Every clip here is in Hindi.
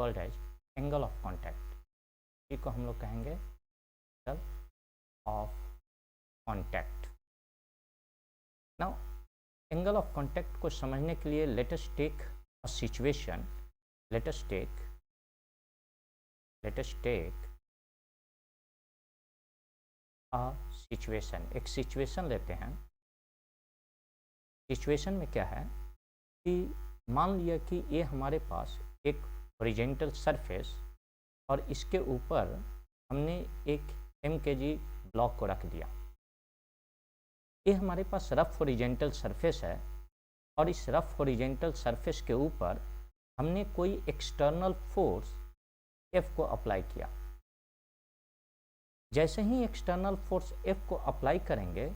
Called as angle of contact. इसी को हम लोग कहेंगे angle of contact. Now angle of contact को समझने के लिए let us take a situation. Let us take a situation. एक सिचुएशन लेते हैं। सिचुएशन में क्या है कि मान लिया कि ये हमारे पास एक हॉरिजॉन्टल सरफेस और इसके ऊपर हमने एक mkg ब्लॉक को रख दिया। ये हमारे पास रफ हॉरिजॉन्टल सरफेस है और इस रफ हॉरिजॉन्टल सरफेस के ऊपर हमने कोई एक्सटर्नल फोर्स F को अप्लाई किया। जैसे ही एक्सटर्नल फोर्स F को अप्लाई करेंगे,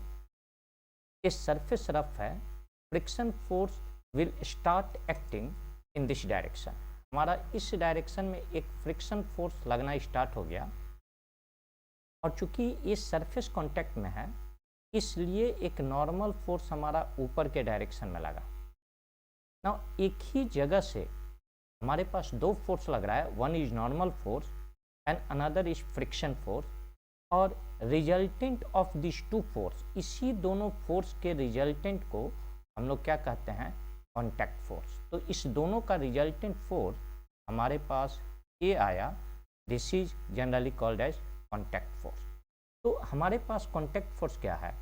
इस सरफेस रफ है, friction force will start acting in this direction. हमारा इस डायरेक्शन में एक फ्रिक्शन फोर्स लगना स्टार्ट हो गया और चूंकि ये सरफेस कांटेक्ट में है इसलिए एक नॉर्मल फोर्स हमारा ऊपर के डायरेक्शन में लगा। ना एक ही जगह से हमारे पास दो फोर्स लग रहा है, one is normal force and another is friction force, और resultant of this two force, इसी दोनों फोर्स के रिजल्टेंट को हम लोग क्या कहते हैं, कांटेक्ट फोर्स। तो इस दोनों का रिजल्टेंट फोर्स हमारे पास ये आया, this is generally called as contact force. तो हमारे पास कांटेक्ट फोर्स क्या है,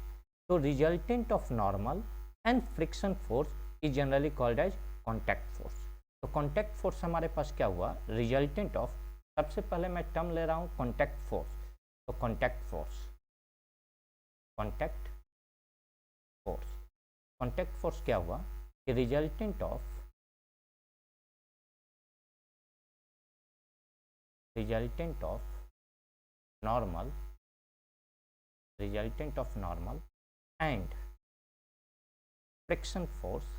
तो resultant of normal and friction force is generally called as contact force. तो कांटेक्ट फोर्स हमारे पास क्या हुआ, रिजल्टेंट ऑफ, सबसे पहले मैं टर्म ले रहा हूँ कांटेक्ट फोर्स। तो कांटेक्ट फोर्स क्या हुआ कि resultant of normal and friction force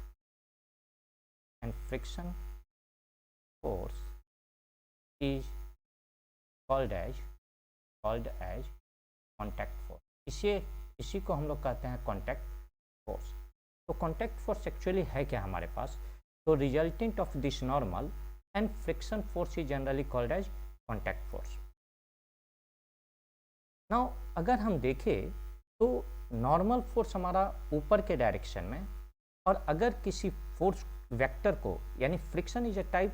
is called as contact force. इसी को हम लोग कहते हैं कांटेक्ट फोर्स। तो कांटेक्ट फोर्स एक्चुअली है क्या हमारे पास, तो resultant of this normal and friction force is generally called as contact force. Now अगर हम देखें तो नॉर्मल फोर्स हमारा ऊपर के डायरेक्शन में, और अगर किसी फोर्स वेक्टर को, यानी friction is a type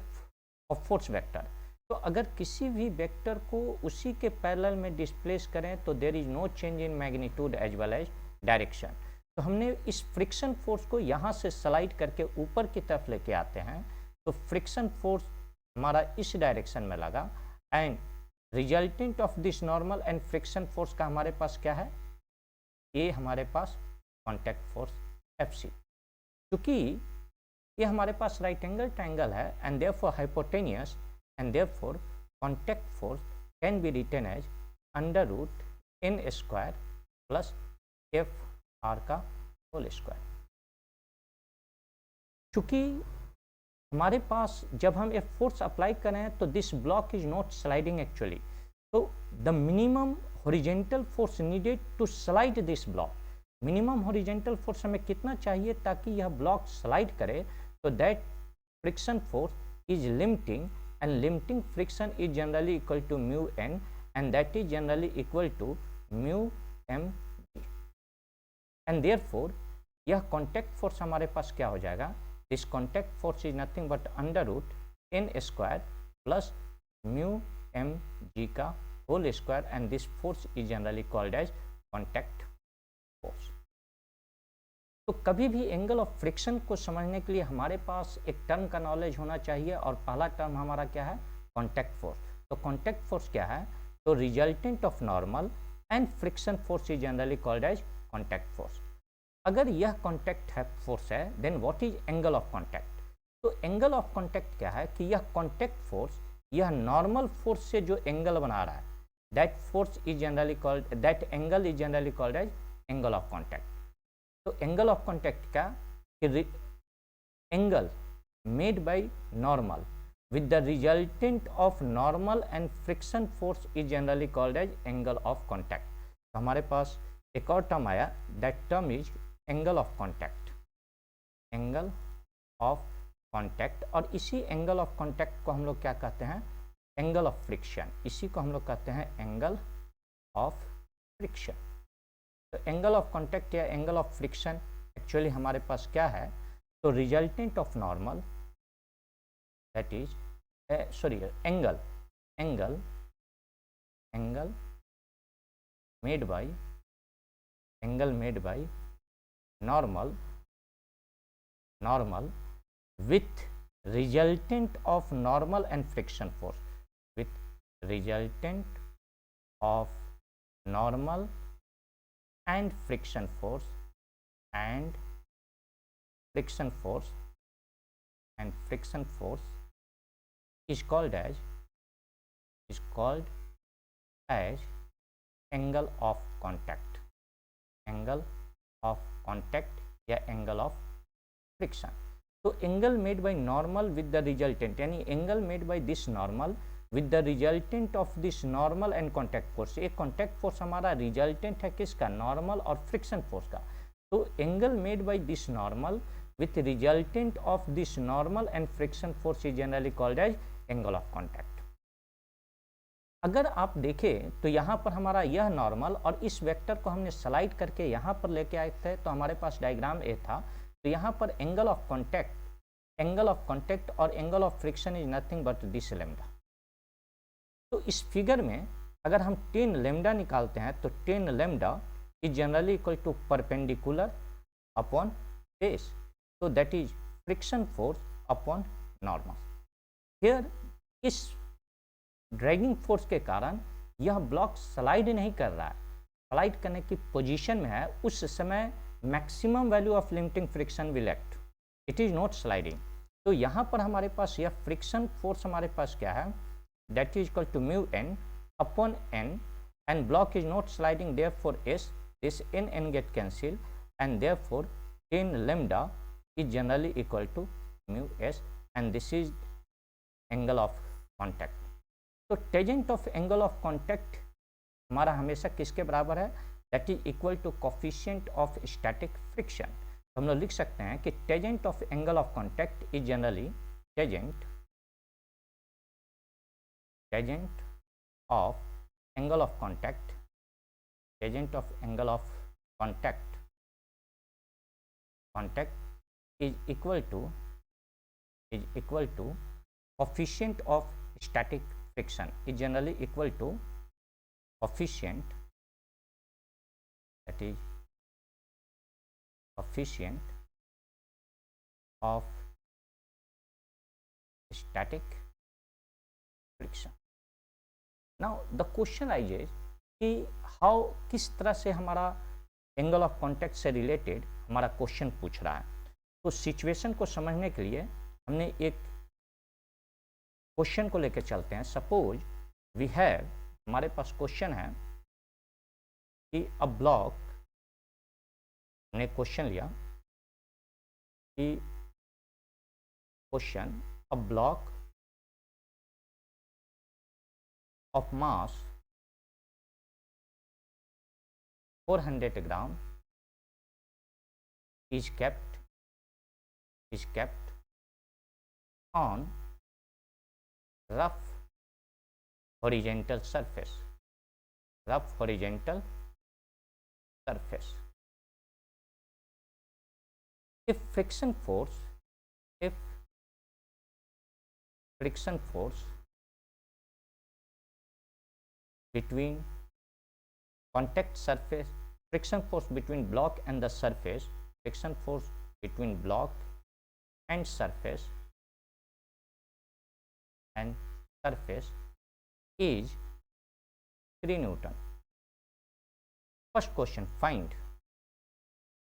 of force vector, तो अगर किसी भी वेक्टर को उसी के पैरेलल में डिस्प्लेस करें तो there is no change in magnitude as well as direction. तो हमने इस फ्रिक्शन फोर्स को यहाँ से स्लाइड करके ऊपर की तरफ लेके आते हैं, तो फ्रिक्शन फोर्स हमारा इस डायरेक्शन में लगा and resultant of this normal and friction force का हमारे पास क्या है, ये हमारे पास कांटेक्ट फोर्स FC। क्योंकि ये हमारे पास राइट एंगल ट्रायंगल है and therefore hypotenuse, and therefore contact force can be written as under root n square plus f r का होल स्क्वायर। चूंकि हमारे पास जब हम एक फोर्स अप्लाई करें तो this block is not sliding actually, तो the minimum horizontal force needed to slide this block, minimum horizontal force हमें कितना चाहिए ताकि यह ब्लॉक स्लाइड करे, तो that friction force is limiting, and limiting friction is generally equal to mu n and that is generally equal to mu mg, and therefore यह कांटेक्ट फोर्स हमारे पास क्या हो जाएगा, this contact force is nothing but under root n square plus mu mg का whole square and this force is generally called as contact force. तो कभी भी एंगल ऑफ फ्रिक्शन को समझने के लिए हमारे पास एक टर्म का नॉलेज होना चाहिए, और पहला टर्म हमारा क्या है, कांटेक्ट फोर्स। तो कांटेक्ट फोर्स क्या है, तो resultant of normal and friction force is generally called as contact force. अगर यह कांटेक्ट है फोर्स है, then what is angle of contact. तो एंगल ऑफ कांटेक्ट क्या है कि यह कांटेक्ट फोर्स, यह नॉर्मल फोर्स से जो एंगल बना रहा है, that angle is generally called as angle of contact. तो एंगल ऑफ कांटेक्ट का angle made by normal with the resultant of normal and friction force is generally called as angle of contact। तो हमारे पास एक और टर्म आया, that term is angle of contact। angle of contact, और इसी एंगल ऑफ कांटेक्ट को हम लोग क्या कहते हैं, एंगल ऑफ फ्रिक्शन। इसी को हम लोग कहते हैं एंगल ऑफ फ्रिक्शन। तो एंगल ऑफ कांटेक्ट या एंगल ऑफ फ्रिक्शन एक्चुअली हमारे पास क्या है, तो resultant of normal, that is sorry angle made bye normal with resultant of normal and friction force, with resultant of normal and friction force is called as angle of contact या एंगल ऑफ फ्रिक्शन। तो angle made by normal with the resultant, यानी angle made by this normal with the resultant of this normal and contact force. एक कॉन्टैक्ट फोर्स हमारा रिजल्टेंट है किसका, नॉर्मल और फ्रिक्शन फोर्स का। तो angle made by this normal with resultant of this normal and friction force is generally called as angle of contact. अगर आप देखें तो यहाँ पर हमारा यह नॉर्मल और इस वेक्टर को हमने स्लाइड करके यहाँ पर लेके आए थे, तो हमारे पास डायग्राम ए था। तो यहाँ पर एंगल ऑफ कांटेक्ट और angle of friction is nothing but this lambda. तो इस फिगर में अगर हम 10 लेमडा निकालते हैं तो 10 lambda is generally equal to perpendicular upon base, तो that is friction force upon normal. Here इस ड्रैगिंग फोर्स के कारण यह ब्लॉक स्लाइड नहीं कर रहा है, स्लाइड करने की पोजीशन में है, उस समय maximum value of limiting friction will act, it is not sliding. तो यहाँ पर हमारे पास यह फ्रिक्शन फोर्स हमारे पास क्या है, that is equal to mu N upon N, and block is not sliding, therefore as this N get cancel, and therefore 10 lambda is generally equal to mu s, and this is angle of contact। तो tangent of angle of contact हमारा हमेशा किसके बराबर है, that is equal to coefficient of static friction. तो हम लोग लिख सकते हैं कि tangent of angle of contact is generally tangent of angle of contact is equal to coefficient of static friction, is generally equal to coefficient, that is coefficient of static friction। Now the question arises कि हाउ, किस तरह से हमारा एंगल ऑफ कॉन्टैक्ट से रिलेटेड हमारा क्वेश्चन पूछ रहा है। तो सिचुएशन को समझने के लिए हमने एक क्वेश्चन को लेकर चलते हैं। सपोज वी हैव, हमारे पास क्वेश्चन है कि अ ब्लॉक, हमने क्वेश्चन लिया कि question a block of mass 400 gram is kept on rough horizontal surface, if friction force between contact surface, friction force between block and the surface, friction force between block and surface is 3 Newton। First question find,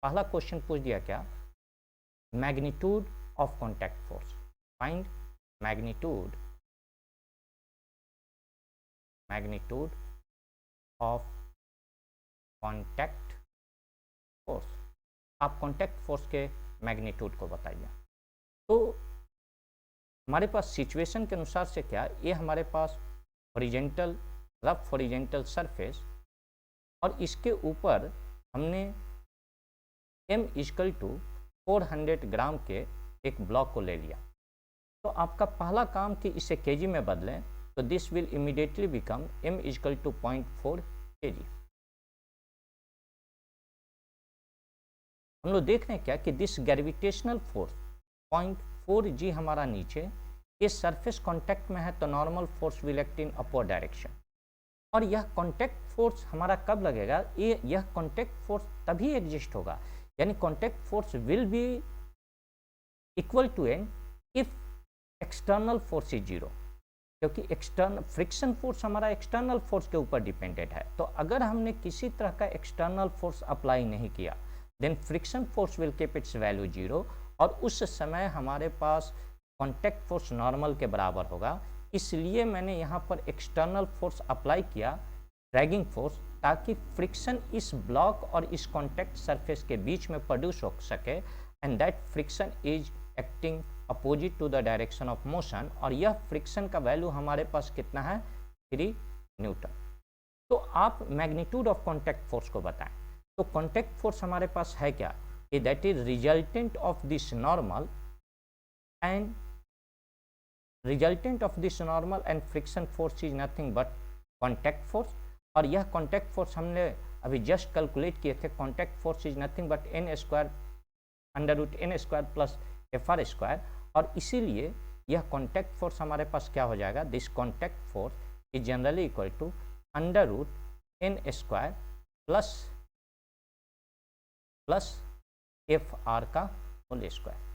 पहला क्वेश्चन पूछ दिया क्या, magnitude of contact force. Find magnitude of contact force. आप कॉन्टैक्ट फोर्स के मैग्नीट्यूड को बताइए। तो हमारे पास सिचुएशन के अनुसार से क्या, ये हमारे पास हॉरिजॉन्टल, रफ हॉरिजॉन्टल सरफेस, और इसके ऊपर हमने m इक्वल टू 400 ग्राम के एक ब्लॉक को ले लिया। तो आपका पहला काम कि इसे केजी में बदलें, तो this will immediately become m equal to 0.4 kg। हम लोग देख रहे हैं क्या कि दिस ग्रेविटेशनल फोर्स 0.4 g हमारा नीचे ये सरफेस कांटेक्ट में है, तो normal force will act in upward direction. और यह कांटेक्ट फोर्स हमारा कब लगेगा, यह कांटेक्ट फोर्स तभी एग्जिस्ट होगा, यानी contact force will be equal to n if external force is zero, क्योंकि एक्सटर्नल फ्रिक्शन फोर्स हमारा एक्सटर्नल फोर्स के ऊपर डिपेंडेंट है। तो अगर हमने किसी तरह का एक्सटर्नल फोर्स अप्लाई नहीं किया, then friction force will keep its value zero, और उस समय हमारे पास कांटेक्ट फोर्स नॉर्मल के बराबर होगा। इसलिए मैंने यहाँ पर एक्सटर्नल फोर्स अप्लाई किया, ड्रैगिंग फोर्स, ताकि फ्रिक्शन इस ब्लॉक और इस कांटेक्ट सरफेस के बीच में प्रोड्यूस हो सके, and that friction is acting opposite to the direction of motion. और यह फ्रिक्शन का वैल्यू हमारे पास कितना है, 3 न्यूटन। तो आप मैग्नीट्यूड ऑफ कांटेक्ट फोर्स को बताएं। तो कांटेक्ट फोर्स हमारे पास है क्या, that is resultant of this normal and friction force is nothing but contact force. और यह कांटेक्ट फोर्स हमने अभी जस्ट कैलकुलेट किए थे, contact force is nothing but n² √n² plus fr²। और इसीलिए यह कांटेक्ट फोर्स हमारे पास क्या हो जाएगा, this contact force is generally equal to √n² plus fr का होल स्क्वायर।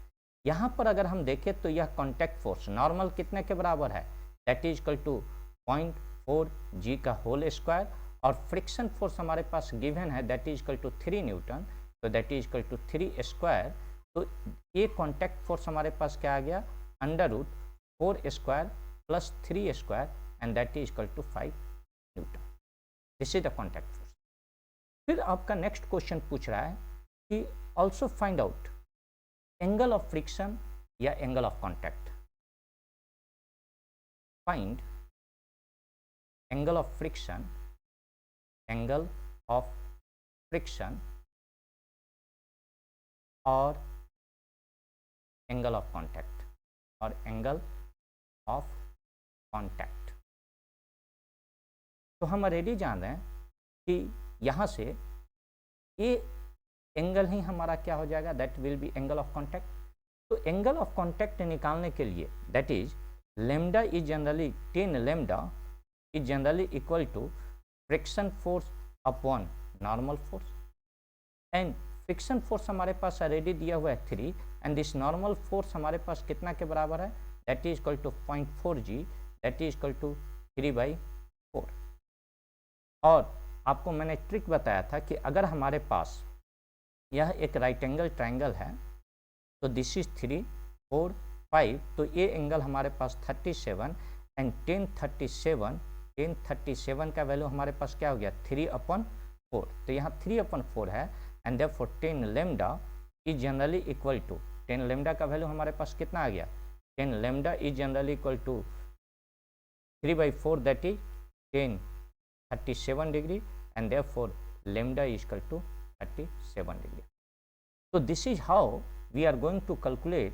यहाँ पर अगर हम देखें तो यह कांटेक्ट फोर्स नॉर्मल कितने के बराबर है, that is equal to 0.4 g का होल स्क्वायर, और फ्रिक्शन फोर्स हमारे पास गिवन है that is equal to 3 newton, तो that is equal to 3 square. तो ये कांटेक्ट फोर्स हमारे पास क्या आ गया, √4² plus 3² and that is equal to 5 newton. This is the contact force. फिर आपका नेक्स्ट क्वेश्चन पूछ रहा है कि also find out angle of friction या angle of contact. Find angle of friction, angle of friction और एंगल ऑफ कांटेक्ट, और एंगल ऑफ कांटेक्ट। तो हम ऑलरेडी जान रहे हैं कि यहाँ से ये एंगल ही हमारा क्या हो जाएगा, that will be angle of contact. तो एंगल ऑफ कांटेक्ट निकालने के लिए that is lambda is generally 10 lambda is generally equal to friction force upon normal force, and friction force हमारे पास ऑलरेडी दिया हुआ है 3, एंड दिस नॉर्मल फोर्स हमारे पास कितना के बराबर है, that is equal to 0.4 g, that is equal to 3/4। और आपको मैंने ट्रिक बताया था कि अगर हमारे पास यह एक राइट एंगल ट्रायंगल है, तो दिस इज 3, 4, 5, तो ये एंगल हमारे पास 37, एंड 1037 का वैल्यू हमारे पास क्या हो गया, 3/4। तो यहाँ 3/4 है, and therefore 10 lambda is generally equal to 10 lambda का वैल्यू हमारे पास कितना आ गया, 10 lambda is generally equal to 3/4, that is 1037 degree, and therefore lambda is equal to 37 degree. तो this is how we are going to calculate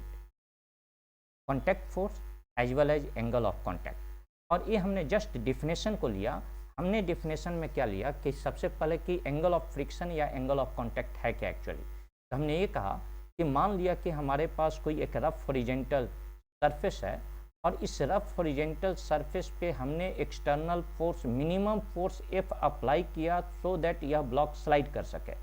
contact force as well as angle of contact. और ये हमने जस्ट डिफिनेशन को लिया। हमने डिफिनेशन में क्या लिया कि सबसे पहले कि एंगल ऑफ फ्रिक्शन या एंगल ऑफ कांटेक्ट है क्या एक्चुअली। तो हमने ये कहा कि मान लिया कि हमारे पास कोई एक रफ हॉरिजॉन्टल सरफेस है, और इस रफ हॉरिजॉन्टल सरफेस पे हमने external force minimum force F apply किया सो दैट यह ब्लॉक स्लाइड कर सके।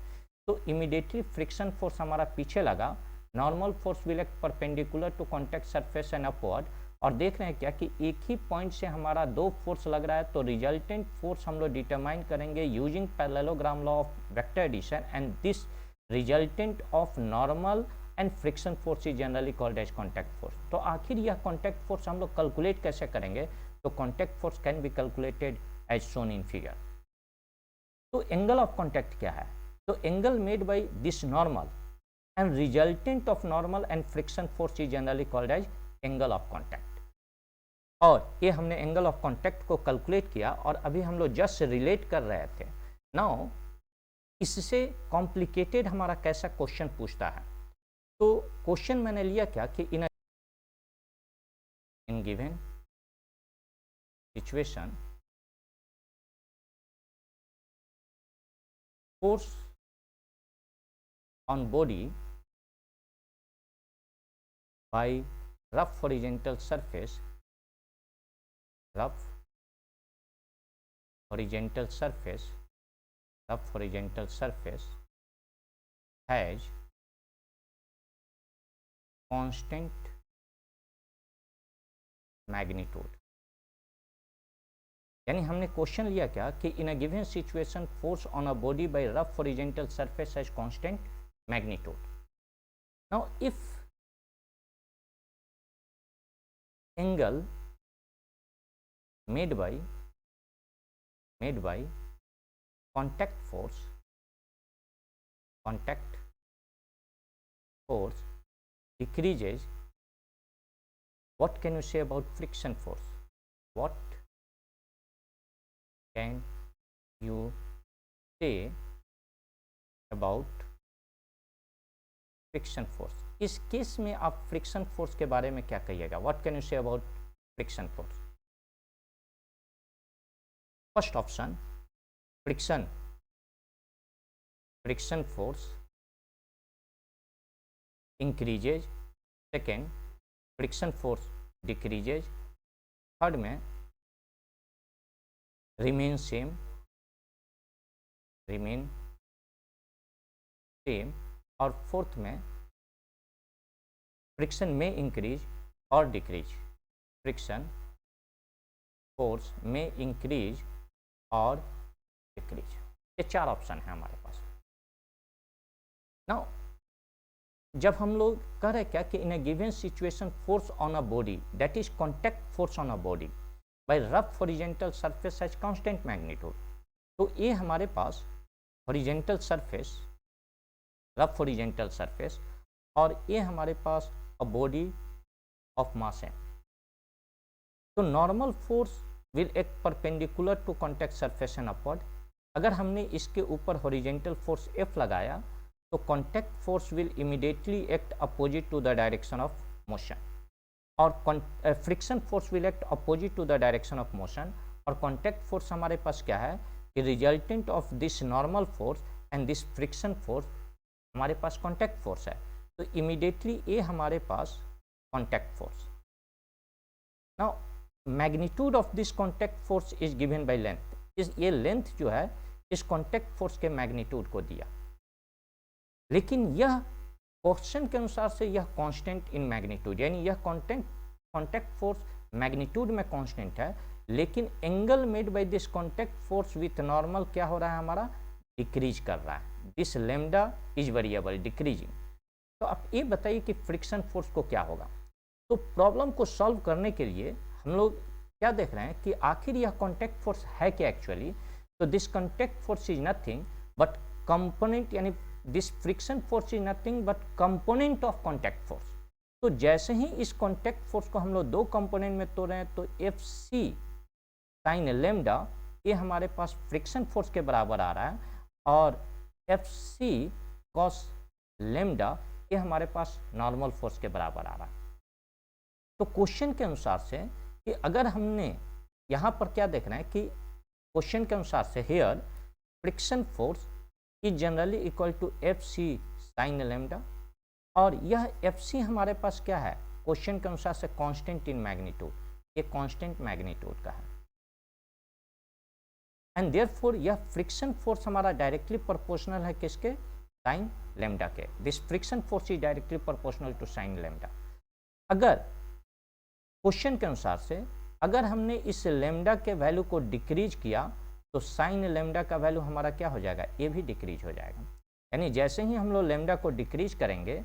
तो इमीडिएटली फ्रिक्शन फोर्स हमारा पीछे लगा, normal force will act perpendicular to contact surface and upward. और देख रहे हैं क्या कि एक ही पॉइंट से हमारा 2 फोर्स लग रहा है, तो रिजल्टेंट फोर्स हम लोग डिटरमाइन करेंगे using parallelogram law of vector addition, and this resultant of normal and friction force is generally called as contact force. तो आखिर यह कॉन्टैक्ट फोर्स हम लोग कैलकुलेट कैसे करेंगे, तो contact force can be calculated as shown in figure. तो एंगल ऑफ कॉन्टैक्ट क्या है, तो angle made by this normal and resultant of normal and friction force is generally called as angle of contact. और ये हमने एंगल ऑफ कॉन्टैक्ट को कैलकुलेट किया, और अभी हम लोग जस्ट रिलेट कर रहे थे। नाउ इससे कॉम्प्लिकेटेड हमारा कैसा क्वेश्चन पूछता है, तो क्वेश्चन मैंने लिया क्या कि इन given situation, force on body by rough horizontal surface has constant magnitude। यानी हमने क्वेश्चन लिया क्या कि in a given situation force on a body by rough horizontal surface has constant magnitude. Now if angle made by contact force decreases, what can you say about friction force? What can you say about friction force? इस केस में आप फ्रिक्शन फोर्स के बारे में क्या कहिएगा? What can you say about friction force? First option friction force increases, second friction force decreases, third में रिमेन सेम, और फोर्थ में फ्रिक्शन में इंक्रीज और डिक्रीज। फ्रिक्शन फोर्स में इंक्रीज और डिक्रीज, ये चार ऑप्शन है हमारे पास। नाउ जब हम लोग कह रहे क्या कि in a given situation force on a body that is contact force on a body by rough horizontal surface has constant magnitude, तो ये हमारे पास horizontal surface, rough horizontal surface, और ये हमारे पास अ बॉडी ऑफ मास है। तो normal force will act perpendicular to contact surface and upward. अगर हमने इसके ऊपर हॉरिजॉन्टल फोर्स F लगाया तो contact force will immediately act opposite to the direction of motion, और friction force will act opposite to the direction of motion. और कॉन्टैक्ट फोर्स हमारे पास क्या है कि resultant of this normal force and this friction force हमारे पास कॉन्टैक्ट फोर्स है, तो इमीडिएटली ये हमारे पास contact force. Now magnitude of this contact force is given by length. ये लेंथ जो है इस कॉन्टैक्ट फोर्स के मैग्नीट्यूड को दिया, लेकिन यह क्वेश्चन के अनुसार से यह कांस्टेंट इन मैग्नीट्यूड, यानी यह कॉन्टैक्ट फोर्स मैग्नीट्यूड में कांस्टेंट है, लेकिन angle made by this contact force with normal क्या हो रहा है हमारा, डिक्रीज कर रहा है। This lambda is variable decreasing. तो आप ये बताइए कि फ्रिक्शन फोर्स को क्या होगा। तो प्रॉब्लम को सॉल्व करने के लिए हम लोग क्या देख रहे हैं कि आखिर यह कॉन्टैक्ट फोर्स है क्या एक्चुअली। तो this contact force is nothing but component, यानी this friction force is nothing but component of contact force. तो जैसे ही इस कॉन्टैक्ट फोर्स को हम लोग दो कंपोनेंट में तोड़ रहे हैं, तो एफ सी साइन लैम्डा ये हमारे पास फ्रिक्शन फोर्स के बराबर आ रहा है, और एफ सी कॉस लैम्डा ये हमारे पास नॉर्मल फोर्स के बराबर आ रहा है। तो क्वेश्चन के अनुसार से कि अगर हमने यहाँ पर क्या देखना है कि क्वेश्चन के अनुसार से here friction force is generally equal to F C sine lambda, और यह एफ सी हमारे पास क्या है क्वेश्चन के अनुसार से कांस्टेंट इन मैग्नीट्यूड, ये कांस्टेंट मैग्नीट्यूड का है। एंड देयरफॉर यह फ्रिक्शन फोर्स हमारा डायरेक्टली प्रोपोर्शनल है किसके, साइन लैम्डा के। This friction force is directly proportional to sine lambda. अगर क्वेश्चन के अनुसार से अगर हमने इस लैम्डा के वैल्यू को डिक्रीज किया तो साइन लैम्डा का वैल्यू हमारा क्या हो जाएगा, ये भी डिक्रीज हो जाएगा। यानी जैसे ही हम लोग लैम्डा को डिक्रीज करेंगे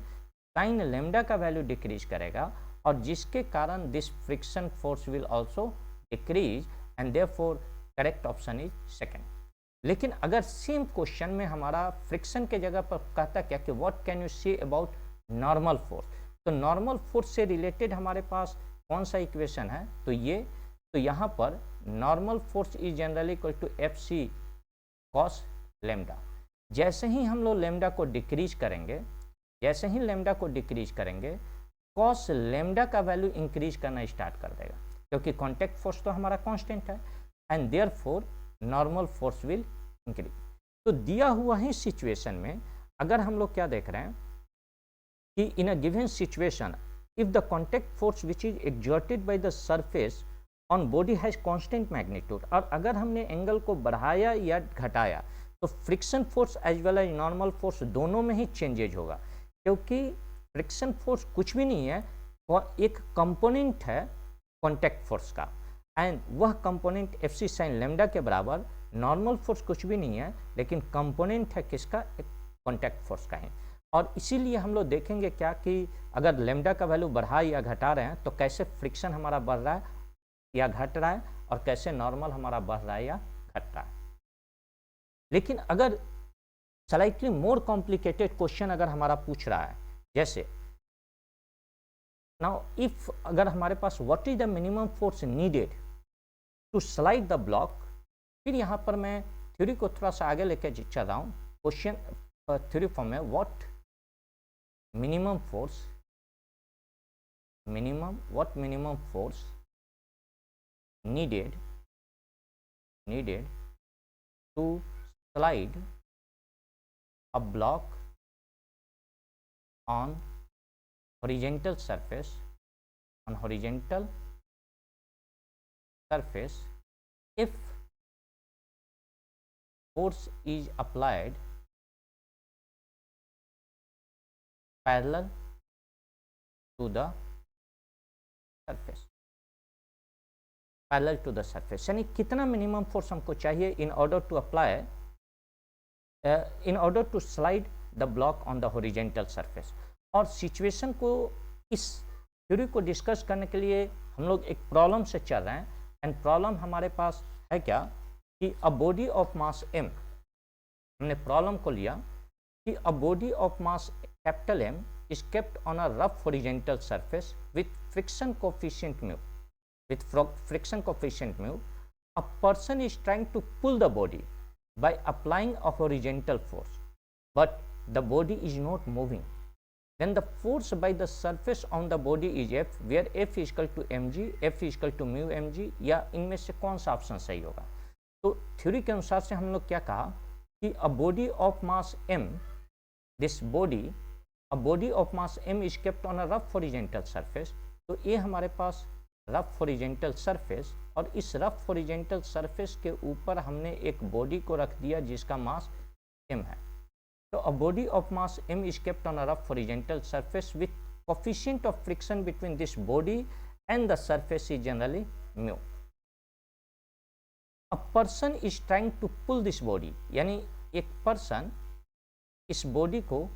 साइन लैम्डा का वैल्यू डिक्रीज करेगा, और जिसके कारण this friction force will also decrease, and therefore correct option is second. लेकिन अगर सेम क्वेश्चन में हमारा फ्रिक्शन के जगह पर कहता क्या कि what can you say about normal force, तो नॉर्मल फोर्स से रिलेटेड हमारे पास कौन सा इक्वेशन है, तो ये, तो यहाँ पर normal force is generally equal to F C cos lambda. जैसे ही हम लोग लैम्डा को डिक्रीज करेंगे, जैसे ही लैम्डा को डिक्रीज करेंगे, कॉस लैम्डा का वैल्यू इंक्रीज करना स्टार्ट कर देगा। क्योंकि कॉन्टैक्ट फोर्स तो हमारा कांस्टेंट है, and therefore normal force will increase. तो दिया हुआ है सिचुएशन में अगर हम लोग क्या देख रहे हैं कि in a given situation if the contact force which is exerted by the surface on body has constant magnitude, और अगर हमने एंगल को बढ़ाया या घटाया तो friction force as well as normal force दोनों में ही चेंजेज होगा, क्योंकि फ्रिक्शन फोर्स कुछ भी नहीं है, वह एक कंपोनेंट है कॉन्टैक्ट फोर्स का, एंड वह component F C sine lambda के बराबर, नॉर्मल फोर्स कुछ भी नहीं है लेकिन कंपोनेंट है किसका, एक कॉन्टैक्ट फोर्स का है। और इसीलिए हम लोग देखेंगे क्या कि अगर लेमडा का वैल्यू बढ़ा या घटा रहे हैं तो कैसे फ्रिक्शन हमारा बढ़ रहा है या घट रहा है, और कैसे नॉर्मल हमारा बढ़ रहा है या घट रहा है। लेकिन अगर स्लाइटली मोर कॉम्प्लिकेटेड क्वेश्चन अगर हमारा पूछ रहा है, जैसे नाउ इफ अगर हमारे पास what is the minimum force needed to slide the block, फिर यहाँ पर मैं थ्योरी को थोड़ा सा आगे लेके चल रहा हूँ। क्वेश्चन थ्योरी फॉर्म में what minimum force needed to slide a block on horizontal surface if force is applied parallel to the surface, यानी कितना मिनिमम फोर्स हमको चाहिए in order to slide the block on the horizontal surface. और सिचुएशन को, इस थ्योरी को डिस्कस करने के लिए हम लोग एक प्रॉब्लम से चल रहे हैं, एंड प्रॉब्लम हमारे पास है क्या कि a body of mass m, हमने प्रॉब्लम को लिया कि a body of mass capital M is kept on a rough horizontal surface with friction coefficient mu. A person is trying to pull the body by applying a horizontal force, but the body is not moving. Then the force by the surface on the body is F, where F is equal to mg, F is equal to mu mg, या इनमें से कौन सा ऑप्शन सही होगा। तो थ्योरी के अनुसार से हम लोग क्या कहा कि a body of mass m, this body, a body of mass m is kept on a rough horizontal surface। तो ये हमारे पास रफ हॉरिजॉन्टल सरफेस, और इस रफ हॉरिजॉन्टल सरफेस के ऊपर हमने एक बॉडी को रख दिया जिसका मास m है। तो a body of mass m is kept on a rough horizontal surface with coefficient of friction between this body and the surface is generally mu. A person is trying to pull this body, यानी एक पर्सन इस बॉडी को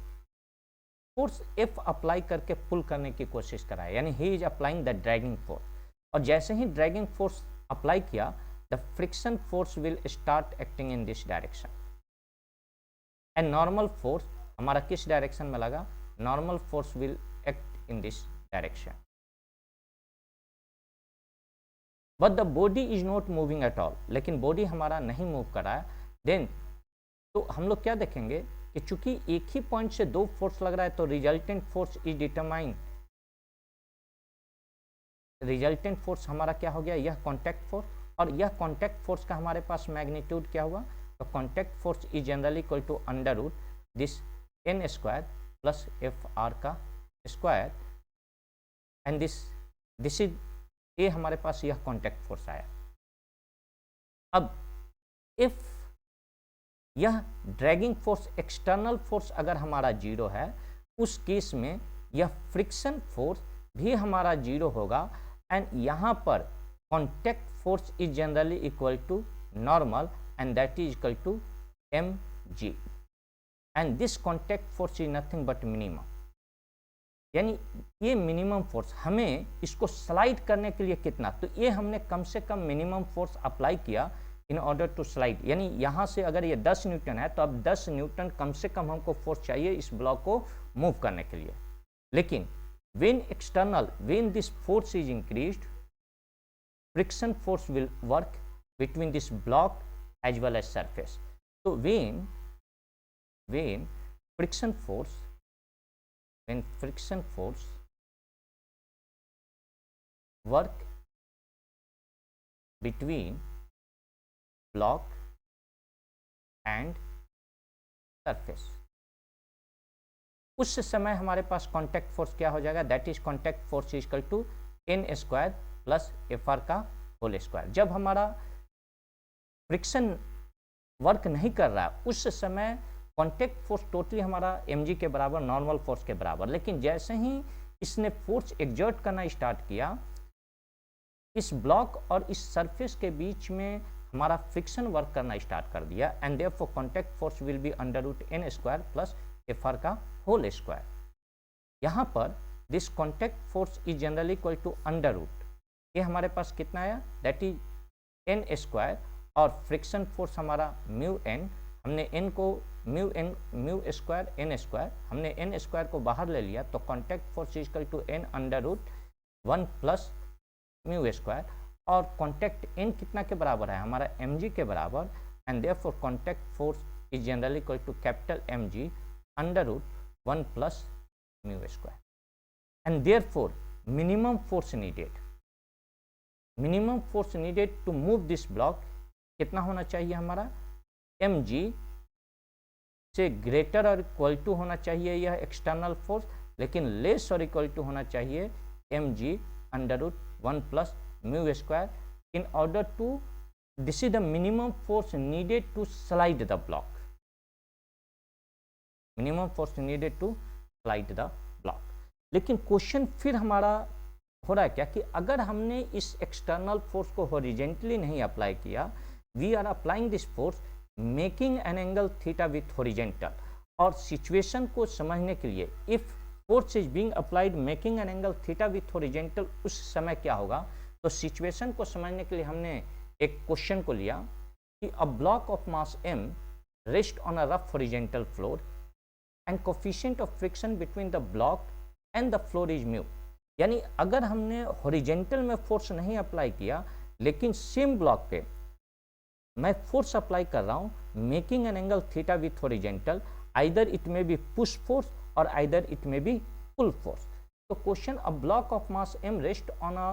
फोर्स F अप्लाई करके पुल करने की कोशिश करा है, यानी he is applying the dragging force, और जैसे ही ड्रैगिंग फोर्स अप्लाई किया the friction force will start acting in this direction, and normal force हमारा किस डायरेक्शन में लगा, normal force will act in this direction, but the body is not moving at all, लेकिन बॉडी हमारा नहीं मूव कर रहा है। देन तो हम लोग क्या देखेंगे कि चूंकि एक ही पॉइंट से दो फोर्स लग रहा है तो resultant force is determine, resultant force हमारा क्या हो गया, यह कॉन्टैक्ट फोर्स, और यह कॉन्टैक्ट फोर्स का हमारे पास मैग्नीट्यूड क्या हुआ, तो contact force is generally equal to under root this n square plus F R का स्क्वायर, एंड दिस इज ये हमारे पास यह कॉन्टैक्ट फोर्स आया। अब इफ यह ड्रैगिंग फोर्स एक्सटर्नल फोर्स अगर हमारा जीरो है, उस केस में यह फ्रिक्शन फोर्स भी हमारा जीरो होगा, एंड यहाँ पर contact force is generally equal to normal, and that is equal to mg, and this contact force is nothing but minimum, यानी ये मिनिमम फोर्स हमें इसको स्लाइड करने के लिए कितना, तो ये हमने कम से कम मिनिमम फोर्स अप्लाई किया इन ऑर्डर टू स्लाइड, यानी यहाँ से अगर ये 10 न्यूटन है तो अब 10 न्यूटन कम से कम हमको फोर्स चाहिए इस ब्लॉक को मूव करने के लिए। लेकिन when this force is increased, friction force will work between this block as well as surface. So when friction force work between block and surface। उस समय हमारे पास कॉन्टैक्ट फोर्स क्या हो जाएगा, that is contact force equal to N square plus F R का होल स्क्वायर। जब हमारा फ्रिक्शन वर्क नहीं कर रहा है उस समय कॉन्टैक्ट फोर्स टोटली हमारा mg के बराबर, नॉर्मल फोर्स के बराबर। लेकिन जैसे ही इसने फोर्स एग्जर्ट करना स्टार्ट किया, इस ब्लॉक और इस सरफेस के बीच में हमारा फ्रिक्शन वर्क करना स्टार्ट कर दिया, and therefore contact force will be under root N square plus F R का होल स्क्वायर। यहाँ पर this contact force is generally equal to under root, ये हमारे पास कितना आया, दैट इज एन स्क्वायर, और फ्रिक्शन फोर्स हमारा म्यू एन, हमने एन को म्यू स्क्वायर एन स्क्वायर, हमने एन स्क्वायर को बाहर ले लिया, तो contact force is equal to N under root 1 plus mu square, और कॉन्टैक्ट एन कितना के बराबर है, हमारा mg के बराबर, and therefore contact force is generally equal to capital mg under root 1 plus mu square. And therefore minimum force needed to move this block कितना होना चाहिए, हमारा mg से ग्रेटर और इक्वल टू होना चाहिए यह एक्सटर्नल फोर्स, लेकिन लेस और इक्वल टू होना चाहिए mg under root 1 plus mu square, in order to, this is the minimum force needed to slide the block, minimum force needed to slide the block। लेकिन क्वेश्चन फिर हमारा हो रहा है क्या कि अगर हमने इस एक्सटर्नल फोर्स को हॉरिजेंटली नहीं अप्लाई किया, we are applying this force making an angle theta with horizontal, और सिचुएशन को समझने के लिए if force is being applied making an angle theta with horizontal, उस समय क्या होगा, तो सिचुएशन को समझने के लिए हमने एक क्वेश्चन को लिया कि अ block of mass m rest on a rough horizontal floor and coefficient of friction between the block and the floor is mu. यानी अगर हमने हॉरिजेंटल में फोर्स नहीं अप्लाई किया, लेकिन सेम ब्लॉक पे मैं फोर्स अप्लाई कर रहा हूं making an angle theta with horizontal, either it may be push force और either it may be pull force. तो question, a block of mass m rest on a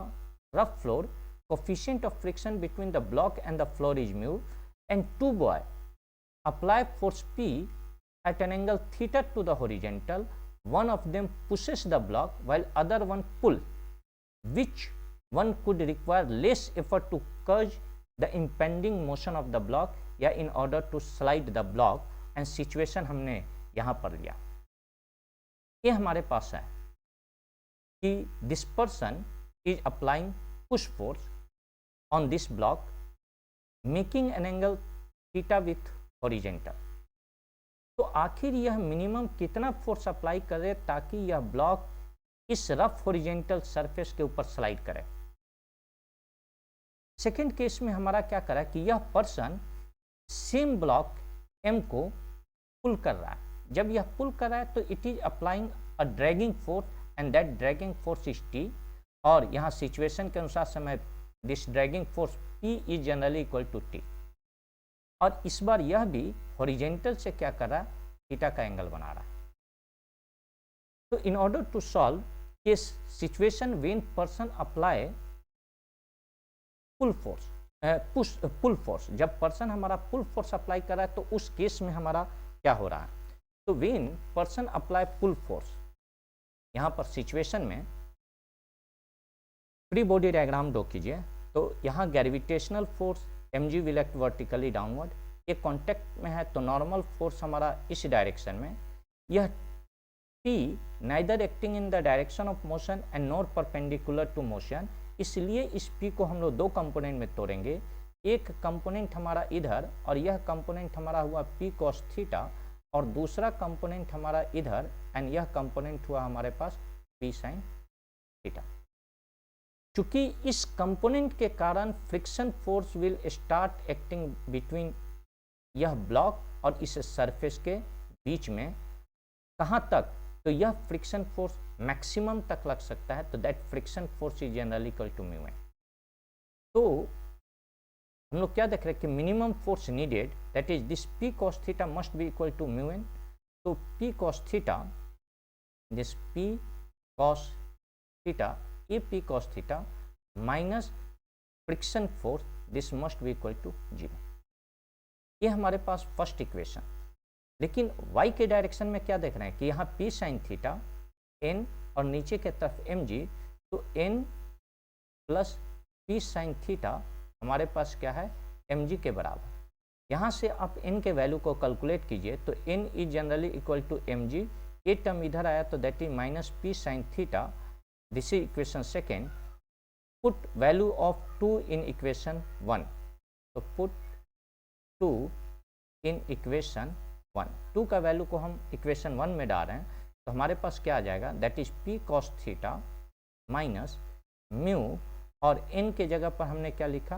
rough floor, coefficient of friction between the block and the floor is mu, and two boy apply force P at an angle theta to the horizontal, one of them pushes the block while other one pull, which one could require less effort to curb the impending motion of the block या in order to slide the block, and situation हमने यहाँ पर लिया। ये हमारे पास है कि this person is applying push force on this block making an angle theta with horizontal। तो आखिर यह मिनिमम कितना फोर्स अप्लाई करे ताकि यह ब्लॉक इस रफ हॉरिजेंटल सरफेस के ऊपर स्लाइड करे। सेकेंड केस में हमारा क्या करा कि यह पर्सन सेम ब्लॉक m को पुल कर रहा है। जब यह पुल कर रहा है तो it is applying a dragging force, and that dragging force is T, और यहाँ सिचुएशन के अनुसार समय this dragging force P is generally equal to T, और इस बार यह भी हॉरिजेंटल से क्या कर रहा है, थीटा का एंगल बना रहा है। तो in order to solve this situation when person apply pull force, जब पर्सन हमारा पुल फोर्स अप्लाई कर रहा है तो उस केस में हमारा क्या हो रहा है, तो when person apply pull force, यहाँ पर सिचुएशन में फ्री बॉडी डायग्राम ड्रॉ कीजिए। तो यहाँ gravitational force mg will act vertically downward, ये कॉन्टैक्ट में है तो नॉर्मल फोर्स हमारा इस डायरेक्शन में, यह T neither acting in the direction of motion and not perpendicular to motion, इसलिए इस P को हम लोग दो कंपोनेंट में तोड़ेंगे। एक कंपोनेंट हमारा इधर और यह कंपोनेंट हमारा हुआ P cos थीटा, और दूसरा कंपोनेंट हमारा इधर एंड यह कंपोनेंट हुआ हमारे पास P sin थीटा। चूंकि इस कंपोनेंट के कारण friction force will start acting between यह ब्लॉक और इस सरफेस के बीच में, कहाँ तक, तो यह फ्रिक्शन फोर्स मैक्सिमम तक लग सकता है, तो that friction force is generally equal to mu N. तो हम लोग क्या देख रहे हैं कि minimum force needed, that is this P cos theta must be equal to mu N. तो P cos theta, this P cos theta, ये P cos theta minus friction force this must be equal to 0। ये हमारे पास फर्स्ट इक्वेशन। लेकिन y के डायरेक्शन में क्या देख रहे हैं कि यहाँ p साइन थीटा n और नीचे के तरफ mg, तो n plus p sine theta हमारे पास क्या है mg के बराबर। यहाँ से आप n के वैल्यू को कैलकुलेट कीजिए तो n is generally equal to mg। ये टर्म इधर आया तो that is minus p sine theta, this is equation second. Put value of 2 in equation 1, तो पुट 2 इन इक्वेशन 1, 2 का वैल्यू को हम इक्वेशन 1 में डाल रहे हैं तो हमारे पास क्या आ जाएगा, that is p cos theta minus mu, और n के जगह पर हमने क्या लिखा,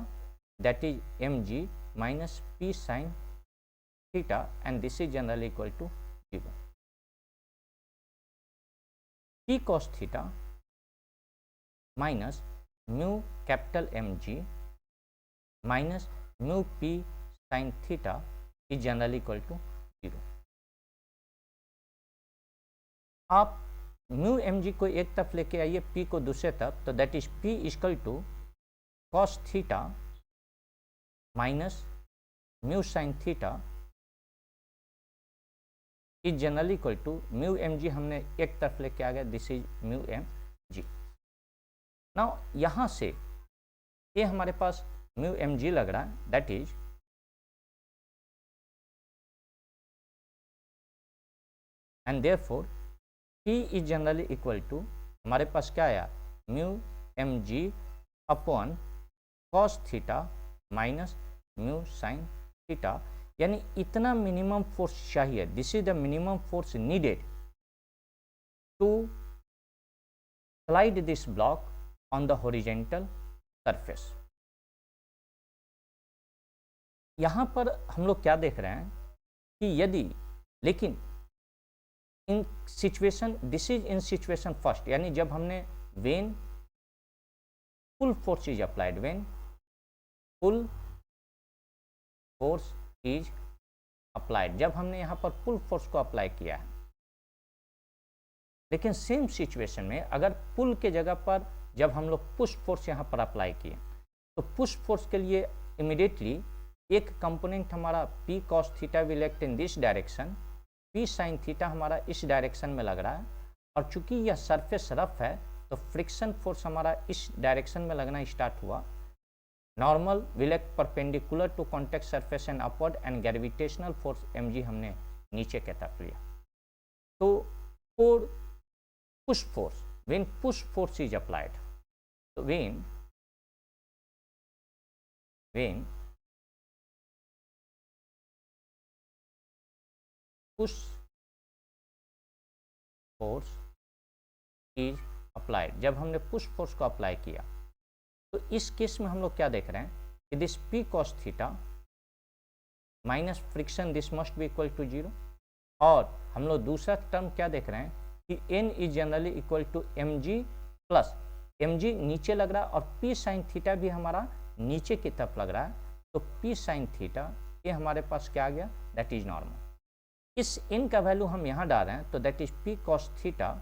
that is mg minus p sine theta, and this is generally equal to 0। p cos theta minus mu capital mg minus mu p sine theta is generally equal to 0। आप म्यू mg को एक तरफ लेके आइए, p को दूसरे तरफ, तो that is p equal to cos theta minus mu sine theta is generally equal to mu mg हमने एक तरफ लेके आ गया, this is mu mg। Now यहाँ से ये हमारे पास म्यू mg लग रहा है, that is and therefore p is generally equal to, हमारे पास क्या आया, mu mg upon cos theta minus mu sine theta, यानी इतना मिनिमम फोर्स चाहिए, this is the minimum force needed to slide this block on the horizontal surface. यहां पर हम लोग क्या देख रहे हैं कि यदि, लेकिन in situation, this is in situation first, यानी जब हमने when full force is applied, when full force is applied, जब हमने यहाँ पर फुल फोर्स को अप्लाई किया है। लेकिन सेम सिचुएशन में अगर पुल के जगह पर जब हम लोग पुश फोर्स यहाँ पर अप्लाई किए, तो पुश फोर्स के लिए इमीडिएटली एक कंपोनेंट हमारा p cos theta will act in this direction, p sine theta हमारा इस डायरेक्शन में लग रहा है, और चूंकि यह सरफेस रफ है तो फ्रिक्शन फोर्स हमारा इस डायरेक्शन में लगना स्टार्ट हुआ। Normal will act perpendicular to contact surface and upward, and gravitational force mg हमने नीचे के तरफ लिया। तो for push force, when push force is applied, तो when push force is applied, जब हमने पुश फोर्स को अप्लाई किया, तो इस केस में हम लोग क्या देख रहे हैं कि this p cos theta minus friction, this must be equal to 0, और हम लोग दूसरा टर्म क्या देख रहे हैं कि n is generally equal to mg plus mg नीचे लग रहा है, और p साइन थीटा भी हमारा नीचे की तरफ लग रहा है, तो p साइन थीटा ये हमारे पास क्या आ गया, दैट इज नॉर्मल। इस n का वैल्यू हम यहाँ डाल रहे हैं, तो that is p cos theta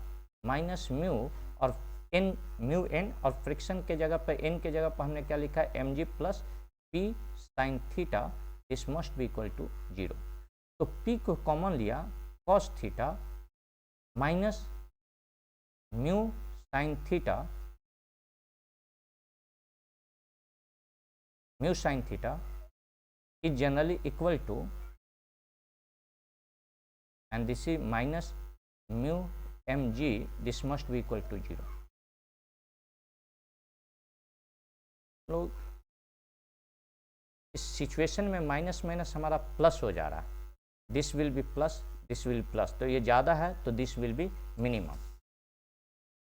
minus mu, और n म्यू n, और फ्रिक्शन के जगह पर n के जगह पर हमने क्या लिखा है, mg plus p sine theta, this must be equal to 0। तो p को कॉमन लिया, cos theta minus mu sine theta, mu sine theta is generally equal to, and this is minus mu mg, this must be equal to 0। लोग इस सिचुएशन में माइनस माइनस हमारा प्लस हो जा रहा है, this will be plus, this will plus, तो ये ज़्यादा है तो दिस विल बी मिनिमम।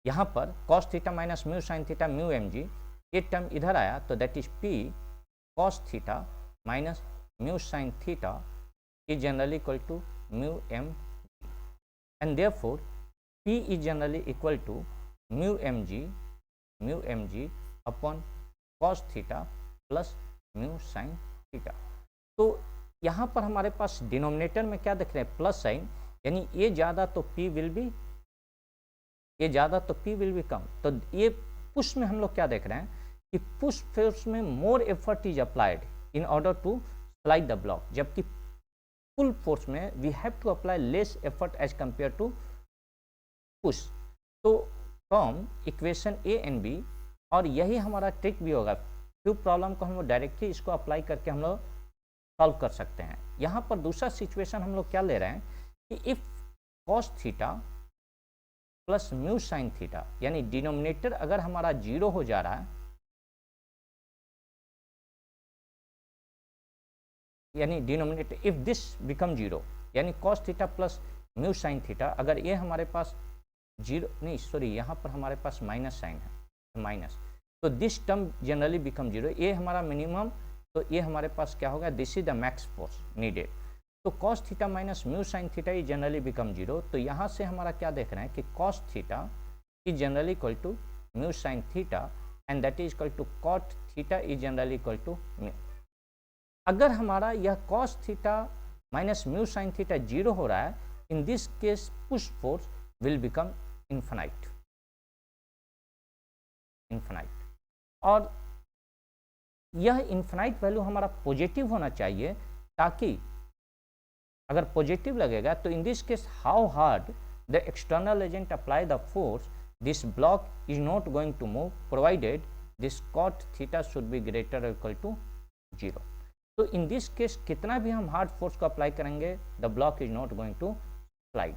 यहाँ पर cos theta minus mu sine theta mu mg, ये टर्म इधर आया तो that is p cos theta minus mu sine theta is generally equal to mu m, and therefore p is generally equal to mu mg upon cos theta plus mu sin theta। तो यहाँ पर हमारे पास डिनोमिनेटर में क्या देख रहे हैं, प्लस साइन, यानी ये ज़्यादा तो p विल बी, ये ज़्यादा तो p विल बी कम। तो ये पुश में हम लोग क्या देख रहे हैं कि पुश फोर्स में more effort is applied in order to slide the block, जबकि पुल फोर्स में we have to apply less effort as compare to push. तो from equation A and B, और यही हमारा ट्रिक भी होगा, फ्यू प्रॉब्लम को हम लोग डायरेक्टली इसको अप्लाई करके हम लोग सॉल्व कर सकते हैं। यहाँ पर दूसरा सिचुएशन हम लोग क्या ले रहे हैं कि if cos theta plus mu sine theta, यानी डिनोमिनेटर अगर हमारा 0 हो जा रहा है, यानी डिनोमिनेटर इफ दिस बिकम 0, यानी cos theta plus mu sine theta, अगर ये हमारे पास 0 नहीं सॉरी यहाँ पर हमारे पास माइनस साइन है, माइनस, तो दिस टर्म जनरली बिकम 0, ये हमारा मिनिमम, तो ये हमारे पास क्या होगा, this is the max force needed. तो cos theta minus mu sine theta is generally become 0, तो यहाँ से हमारा क्या देख रहे हैं कि cos theta is generally equal to mu sine theta and that is equal to cot theta is generally equal to mu. अगर हमारा यह cos theta minus mu sine theta 0 हो रहा है, in this case push force will become infinite, और यह इन्फिनाइट वैल्यू हमारा पॉजिटिव होना चाहिए, ताकि अगर पॉजिटिव लगेगा तो in this case how hard the external agent apply the force, this block is not going to move provided this cot theta should be greater और इक्वल टू 0। तो इन दिस केस कितना भी हम हार्ड फोर्स को अप्लाई करेंगे, the block is not going to slide.